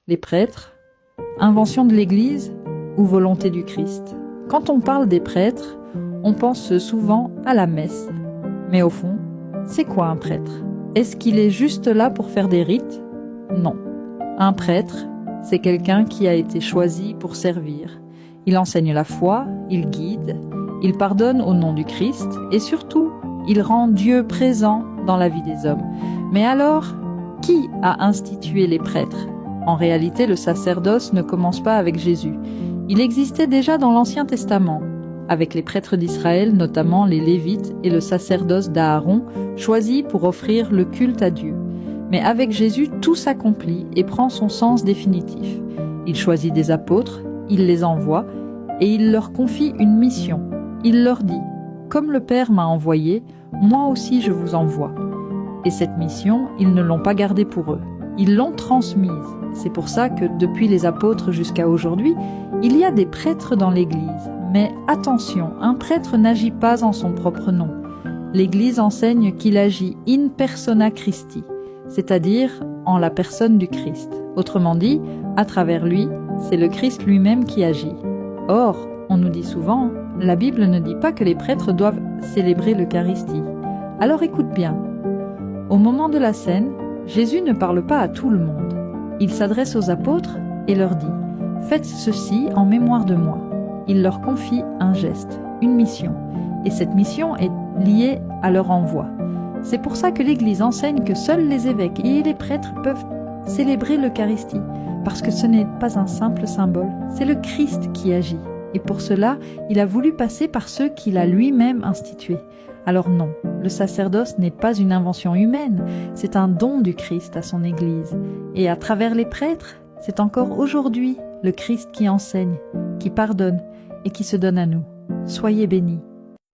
Les prêtres, invention de l'Église ou volonté du Christ? Quand on parle des prêtres, on pense souvent à la messe. Mais au fond, c'est quoi un prêtre? Est-ce qu'il est juste là pour faire des rites? Non. Un prêtre, c'est quelqu'un qui a été choisi pour servir. Il enseigne la foi, il guide, il pardonne au nom du Christ et surtout, il rend Dieu présent dans la vie des hommes. Mais alors, qui a institué les prêtres? En réalité, le sacerdoce ne commence pas avec Jésus. Il existait déjà dans l'Ancien Testament, avec les prêtres d'Israël, notamment les Lévites et le sacerdoce d'Aaron, choisis pour offrir le culte à Dieu. Mais avec Jésus, tout s'accomplit et prend son sens définitif. Il choisit des apôtres, il les envoie et il leur confie une mission. Il leur dit « Comme le Père m'a envoyé, moi aussi je vous envoie ». Et cette mission, ils ne l'ont pas gardée pour eux. Ils l'ont transmise. C'est pour ça que depuis les apôtres jusqu'à aujourd'hui, il y a des prêtres dans l'Église. Mais attention, un prêtre n'agit pas en son propre nom. L'Église enseigne qu'il agit in persona Christi, c'est-à-dire en la personne du Christ. Autrement dit, à travers lui, c'est le Christ lui-même qui agit. Or, on nous dit souvent, la Bible ne dit pas que les prêtres doivent célébrer l'Eucharistie. Alors écoute bien. Au moment de la scène, Jésus ne parle pas à tout le monde. Il s'adresse aux apôtres et leur dit « Faites ceci en mémoire de moi ». Il leur confie un geste, une mission. Et cette mission est liée à leur envoi. C'est pour ça que l'Église enseigne que seuls les évêques et les prêtres peuvent célébrer l'Eucharistie. Parce que ce n'est pas un simple symbole, c'est le Christ qui agit. Et pour cela, il a voulu passer par ceux qu'il a lui-même institués. Alors non, le sacerdoce n'est pas une invention humaine, c'est un don du Christ à son Église. Et à travers les prêtres, c'est encore aujourd'hui le Christ qui enseigne, qui pardonne et qui se donne à nous. Soyez bénis.